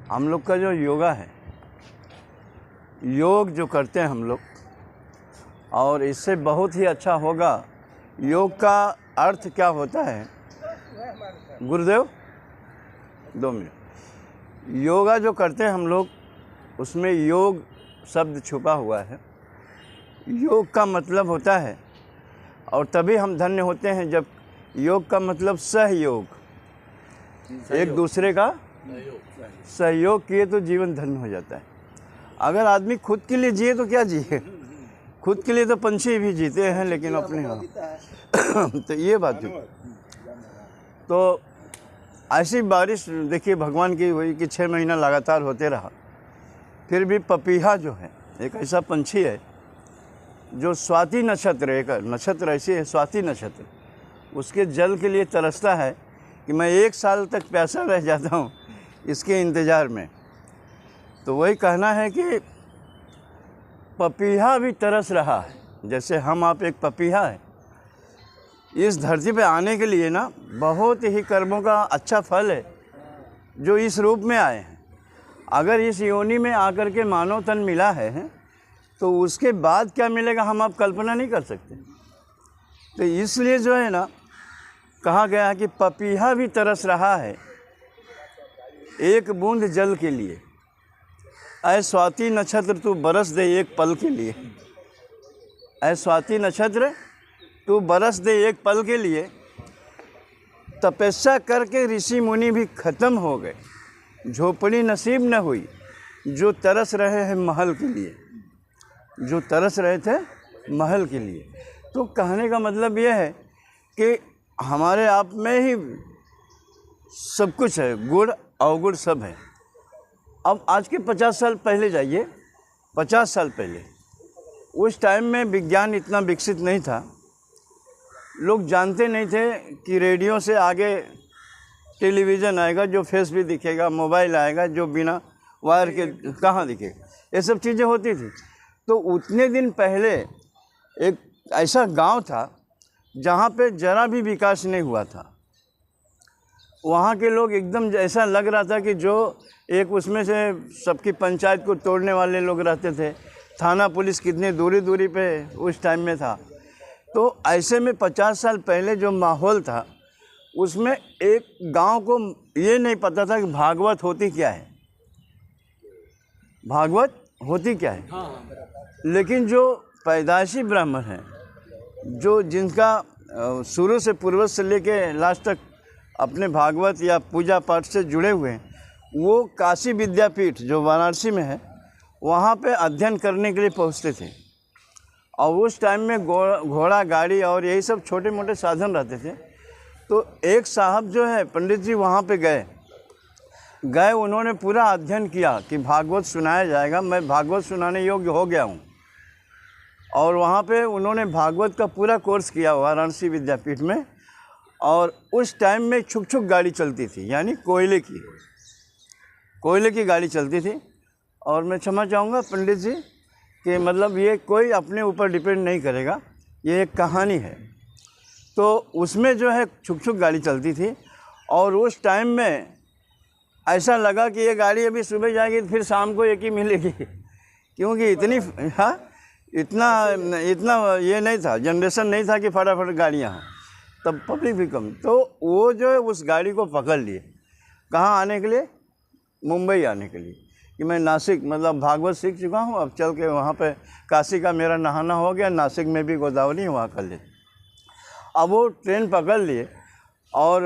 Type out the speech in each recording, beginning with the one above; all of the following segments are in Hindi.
हम लोग का जो योगा है, योग जो करते हैं हम लोग, और इससे बहुत ही अच्छा होगा। योग का अर्थ क्या होता है गुरुदेव? 2 मिनट। योगा जो करते हैं हम लोग, उसमें योग शब्द छुपा हुआ है। योग का मतलब होता है, और तभी हम धन्य होते हैं जब योग का मतलब सहयोग, एक दूसरे का सहयोग किए तो जीवन धन्य हो जाता है। अगर आदमी खुद के लिए जिए तो क्या जिए, खुद के लिए तो पंछी भी जीते हैं, लेकिन अपने यहाँ तो ये बात है। तो ऐसी बारिश देखिए भगवान की हुई कि 6 महीना लगातार होते रहा। फिर भी पपीहा जो है एक ऐसा पंछी है जो स्वाति नक्षत्र, एक नक्षत्र ऐसी है स्वाति नक्षत्र, उसके जल के लिए तरसता है कि मैं 1 साल तक प्यासा रह जाता हूँ इसके इंतज़ार में। तो वही कहना है कि पपीहा भी तरस रहा है, जैसे हम आप एक पपीहा है। इस धरती पे आने के लिए ना बहुत ही कर्मों का अच्छा फल है जो इस रूप में आए हैं। अगर इस योनि में आकर के मानव तन मिला है तो उसके बाद क्या मिलेगा हम आप कल्पना नहीं कर सकते। तो इसलिए जो है ना कहा गया है कि पपीहा भी तरस रहा है एक बूंद जल के लिए। ऐ स्वाति नक्षत्र तू बरस दे एक पल के लिए। ऐ स्वाति नक्षत्र तू बरस दे एक पल के लिए। तपस्या करके ऋषि मुनि भी खत्म हो गए, झोपड़ी नसीब न हुई जो तरस रहे हैं महल के लिए, जो तरस रहे थे महल के लिए। तो कहने का मतलब यह है कि हमारे आप में ही सब कुछ है, गुण अवगुण सब है। अब आज के 50 साल पहले जाइए, 50 साल पहले, उस टाइम में विज्ञान इतना विकसित नहीं था। लोग जानते नहीं थे कि रेडियो से आगे टेलीविज़न आएगा जो फेस भी दिखेगा, मोबाइल आएगा जो बिना वायर के कहाँ दिखेगा, ये सब चीज़ें होती थी। तो उतने दिन पहले एक ऐसा गांव था जहाँ पे जरा भी विकास नहीं हुआ था। वहाँ के लोग एकदम ऐसा लग रहा था कि जो एक उसमें से सबकी पंचायत को तोड़ने वाले लोग रहते थे। थाना पुलिस कितनी दूरी पे उस टाइम में था। तो ऐसे में 50 साल पहले जो माहौल था उसमें एक गांव को ये नहीं पता था कि भागवत होती क्या है, भागवत होती क्या है। लेकिन जो पैदाइशी ब्राह्मण हैं, जो जिनका शुरू से पूर्वज से लेके लास्ट तक अपने भागवत या पूजा पाठ से जुड़े हुए हैं, वो काशी विद्यापीठ जो वाराणसी में है वहाँ पे अध्ययन करने के लिए पहुँचते थे। और उस टाइम में घोड़ा गाड़ी और यही सब छोटे मोटे साधन रहते थे। तो एक साहब जो है पंडित जी वहाँ पे गए, उन्होंने पूरा अध्ययन किया कि भागवत सुनाया जाएगा, मैं भागवत सुनाने योग्य हो गया हूँ। और वहाँ पे उन्होंने भागवत का पूरा कोर्स किया वाराणसी विद्यापीठ में। और उस टाइम में छुक गाड़ी चलती थी, यानी कोयले की गाड़ी चलती थी। और मैं क्षमा चाहूँगा पंडित जी कि मतलब ये कोई अपने ऊपर डिपेंड नहीं करेगा, ये एक कहानी है। तो उसमें जो है छुक गाड़ी चलती थी। और उस टाइम में ऐसा लगा कि ये गाड़ी अभी सुबह जाएगी तो फिर शाम को एक ही मिलेगी, क्योंकि इतना ये नहीं था, जनरेशन नहीं था कि फटाफट गाड़ियाँ हों, तब पब्लिक भी कम। तो वो जो है उस गाड़ी को पकड़ लिए, कहाँ आने के लिए? मुंबई आने के लिए, कि मैं नासिक मतलब भागवत सीख चुका हूँ, अब चल के वहाँ पे काशी का मेरा नहाना हो गया, नासिक में भी गोदावरी है, वहाँ कर ले। अब वो ट्रेन पकड़ लिए और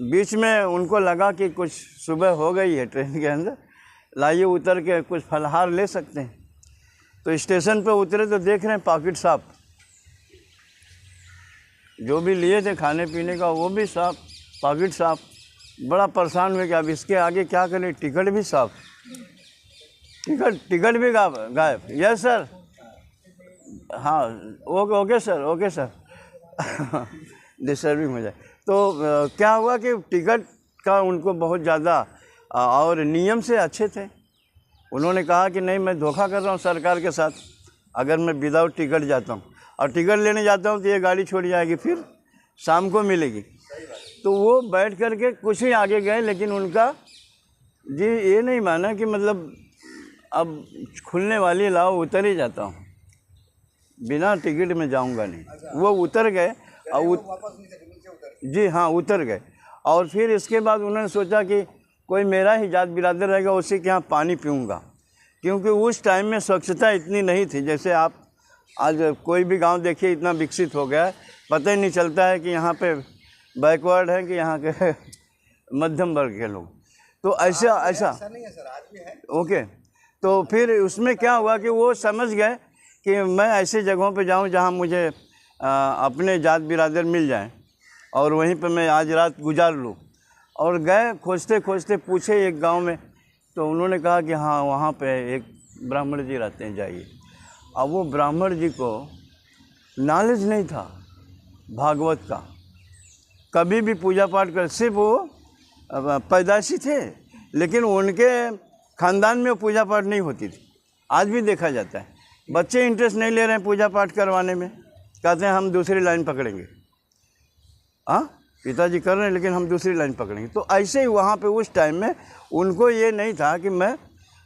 बीच में उनको लगा कि कुछ सुबह हो गई है ट्रेन के अंदर, लाइए उतर के कुछ फलहार ले सकते हैं। तो स्टेशन पे उतरे तो देख रहे हैं पॉकेट साफ, जो भी लिए थे खाने पीने का वो भी साफ, पॉकेट साफ। बड़ा परेशान हुए कि अब इसके आगे क्या करें, टिकट भी साफ, टिकट भी गायब। यस सर, हाँ ओके सर डिस्टर्बिंग हो जाए। तो क्या हुआ कि टिकट का उनको बहुत ज़्यादा और नियम से अच्छे थे। उन्होंने कहा कि नहीं, मैं धोखा कर रहा हूँ सरकार के साथ, अगर मैं विदाउट टिकट जाता हूँ और टिकट लेने जाता हूँ तो ये गाड़ी छोड़ जाएगी, फिर शाम को मिलेगी। तो वो बैठ कर के कुछ ही आगे गए, लेकिन उनका जी ये नहीं माना कि मतलब अब खुलने वाली लाओ उतर ही जाता हूँ, बिना टिकट में जाऊँगा नहीं। वो उतर गए और जी हाँ उतर गए। और फिर इसके बाद उन्होंने सोचा कि कोई मेरा ही जात बिरादर रहेगा, उसी के यहाँ पानी पीऊँगा, क्योंकि उस टाइम में स्वच्छता इतनी नहीं थी। जैसे आप आज कोई भी गांव देखिए इतना विकसित हो गया है, पता ही नहीं चलता है कि यहाँ पे बैकवर्ड है कि यहाँ के मध्यम वर्ग के लोग। तो ऐसा नहीं है सर, आज भी है। ओके, तो फिर उसमें क्या हुआ कि वो समझ गए कि मैं ऐसे जगहों पे जाऊं जहां मुझे अपने जात बिरादर मिल जाएं और वहीं पे मैं आज रात गुजार लूं। और गए खोजते खोजते, पूछे एक गांव में, तो उन्होंने कहा कि हाँ वहाँ पे एक ब्राह्मण जी रहते हैं, जाइए। अब वो ब्राह्मण जी को नॉलेज नहीं था भागवत का, कभी भी पूजा पाठ कर, सिर्फ वो पैदाइशी थे, लेकिन उनके ख़ानदान में पूजा पाठ नहीं होती थी। आज भी देखा जाता है बच्चे इंटरेस्ट नहीं ले रहे हैं पूजा पाठ करवाने में, कहते हैं हम दूसरी लाइन पकड़ेंगे। हाँ, पिताजी कर रहे हैं लेकिन हम दूसरी लाइन पकड़ेंगे। तो ऐसे ही वहाँ पे उस टाइम में उनको ये नहीं था कि मैं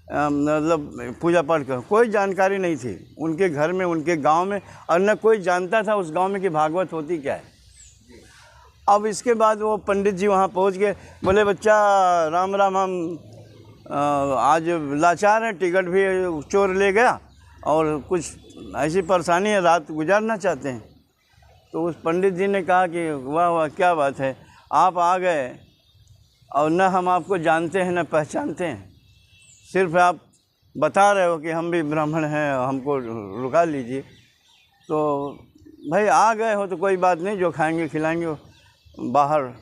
मतलब पूजा पाठ करूँ, कोई जानकारी नहीं थी उनके घर में, उनके गांव में, और न कोई जानता था उस गांव में कि भागवत होती क्या है। अब इसके बाद वो पंडित जी वहाँ पहुँच गए, बोले बच्चा राम राम, हम आज लाचार हैं, टिकट भी चोर ले गया और कुछ ऐसी परेशानी है, रात गुजारना चाहते हैं। तो उस पंडित जी ने कहा कि वाह वाह क्या बात है, आप आ गए और न हम आपको जानते हैं न पहचानते हैं, सिर्फ आप बता रहे हो कि हम भी ब्राह्मण हैं, हमको रुका लीजिए। तो भाई आ गए हो तो कोई बात नहीं, जो खाएंगे खिलाएंगे, बाहर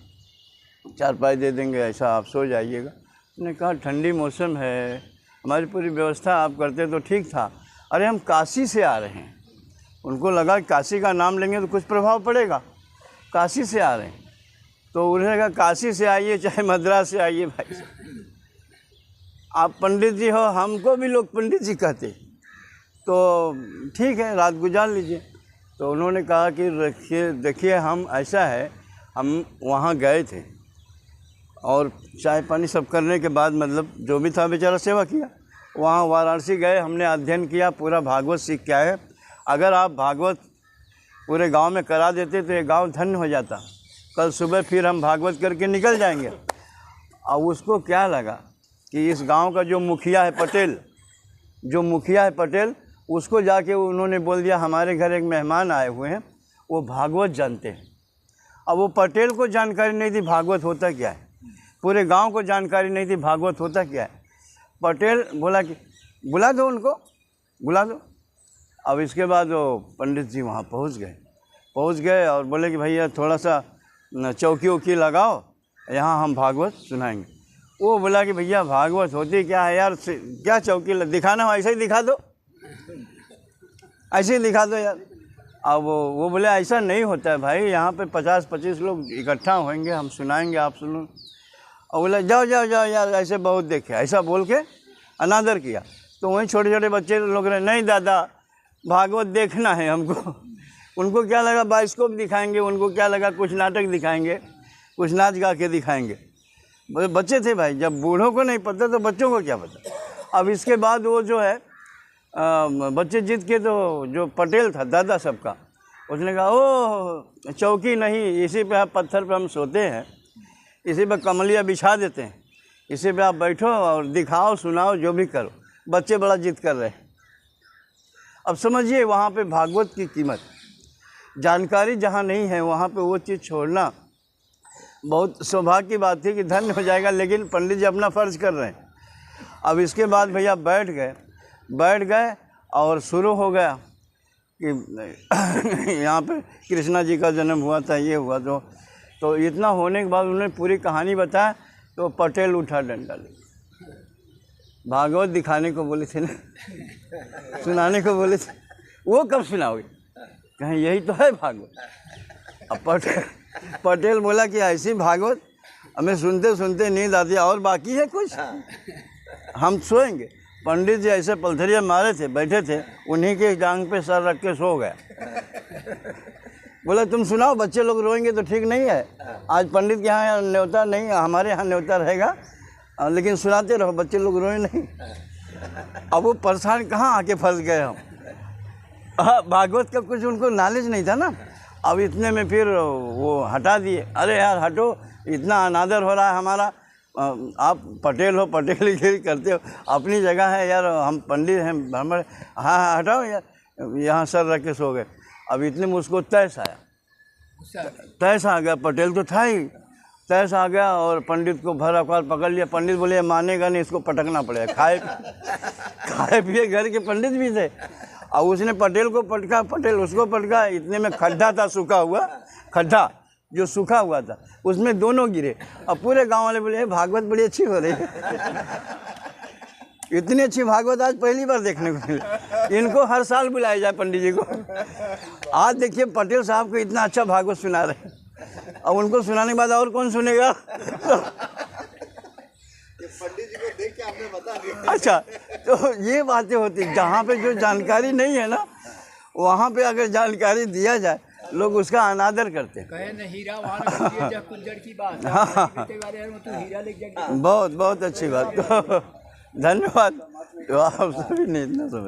चारपाई दे देंगे, ऐसा आप सो जाइएगा। उसने कहा ठंडी मौसम है, हमारी पूरी व्यवस्था आप करते तो ठीक था। अरे हम काशी से आ रहे हैं, उनको लगा काशी का नाम लेंगे तो कुछ प्रभाव पड़ेगा, काशी से आ रहे हैं। तो उन्होंने कहा काशी से आइए चाहे मद्रास से आइए भाई, आप पंडित जी हो, हमको भी लोग पंडित जी कहते, तो ठीक है रात गुजार लीजिए। तो उन्होंने कहा कि रखिए देखिए, हम ऐसा है, हम वहाँ गए थे और चाय पानी सब करने के बाद मतलब जो भी था बेचारा सेवा किया। वहाँ वाराणसी गए, हमने अध्ययन किया, पूरा भागवत सीख के आए। अगर आप भागवत पूरे गांव में करा देते तो ये गांव धन्य हो जाता। कल सुबह फिर हम भागवत करके निकल जाएंगे। और उसको क्या लगा कि इस गांव का जो मुखिया है पटेल, उसको जाके उन्होंने बोल दिया हमारे घर एक मेहमान आए हुए हैं, वो भागवत जानते हैं। अब वो पटेल को जानकारी नहीं थी भागवत होता क्या है, पूरे गांव को जानकारी नहीं थी भागवत होता क्या है। पटेल बोला कि बुला दो उनको, बुला दो। अब इसके बाद वो पंडित जी वहाँ पहुँच गए और बोले कि भैया थोड़ा सा चौकी वौकी लगाओ, यहाँ हम भागवत सुनाएंगे। वो बोला कि भैया भागवत होती क्या है यार, क्या चौकी दिखाना हो ऐसे ही दिखा दो, ऐसे ही दिखा दो यार। अब वो बोले ऐसा नहीं होता है भाई, यहाँ पे 50-25 लोग इकट्ठा होंगे, हम सुनाएंगे, आप सुनो। और बोला जाओ जाओ जाओ यार, ऐसे बहुत देखे, ऐसा बोल के अनादर किया। तो वहीं छोटे छोटे बच्चे लोग रहे, नहीं दादा भागवत देखना है हमको। उनको क्या लगा बाइस्कोप दिखाएंगे, उनको क्या लगा कुछ नाटक दिखाएंगे, कुछ नाच गा के दिखाएंगे। बच्चे थे भाई, जब बूढ़ों को नहीं पता तो बच्चों को क्या पता। अब इसके बाद वो जो है बच्चे जिद के, तो जो पटेल था दादा सबका, उसने कहा ओ चौकी नहीं, इसी पे आप पत्थर पे हम सोते हैं, इसी पे कमलिया बिछा देते हैं, इसी पे आप बैठो और दिखाओ सुनाओ जो भी करो। बच्चे बड़ा जिद कर रहे हैं। अब समझिए वहाँ पे भागवत की कीमत, जानकारी जहाँ नहीं है वहाँ पे वो चीज़ छोड़ना बहुत सौभाग्य की बात थी कि धन्य हो जाएगा, लेकिन पंडित जी अपना फ़र्ज़ कर रहे हैं। अब इसके बाद भैया बैठ गए और शुरू हो गया कि यहाँ पे कृष्णा जी का जन्म हुआ था, ये हुआ। तो इतना होने के बाद उन्होंने पूरी कहानी बताया। तो पटेल उठा डंडा ले, भागवत दिखाने को बोले थे ना, सुनाने को बोले थे, वो कब सुनाओगे, कहीं यही तो है भागवत। अब पटेल बोला कि ऐसी भागवत हमें सुनते सुनते नींद आती है, और बाकी है कुछ, हम सोएंगे। पंडित जी ऐसे पलथरिया मारे थे, बैठे थे, उन्हीं के टांग पे सर रख के सो गया। बोला तुम सुनाओ, बच्चे लोग रोएंगे तो ठीक नहीं है। आज पंडित के यहाँ न्योता नहीं, हमारे यहाँ न्योता रहेगा, लेकिन सुनाते रहो, बच्चे लोग रोए नहीं। अब वो परेशान कहाँ आके फंस गए हम। भागवत का कुछ उनको नॉलेज नहीं था ना। अब इतने में फिर वो हटा दिए। अरे यार हटो, इतना अनादर हो रहा है हमारा, आप पटेल हो, पटेल करते हो, अपनी जगह है यार, हम पंडित हैं हमारे। हाँ हटाओ यार, यहाँ सर रख के सो गए। अब इतने में उसको तैस आया, तैस आ गया, पटेल तो था ही, तैस आ गया और पंडित को भर अखबार पकड़ लिया। पंडित बोले मानेगा नहीं, इसको पटकना पड़ेगा। खाए पिए घर के पंडित भी थे। और उसने पटेल को पटका, पटेल उसको पटका। इतने में खड्डा था, सूखा हुआ खड्डा जो सूखा हुआ था, उसमें दोनों गिरे। अब पूरे गांव वाले बोले भागवत बड़ी अच्छी हो रही है। इतनी अच्छी भागवत आज पहली बार देखने को मिली। इनको हर साल बुलाया जाए पंडित जी को। आज देखिए पटेल साहब को इतना अच्छा भागवत सुना रहे हैं। अब उनको सुनाने के बाद और कौन सुनेगा। पंडित जी को देख के आपने बता दिया। अच्छा, तो ये बातें होती, जहाँ पे जो जानकारी नहीं है ना, वहाँ पे अगर जानकारी दिया जाए, लोग उसका अनादर करते हैं। कहे न हीरा वहाँ जब कुंजड़ की बात है, तो हीरा ले जाएंगे। बहुत बहुत अच्छी बात। तो धन्यवाद। तो आप सभी ने इतना समझ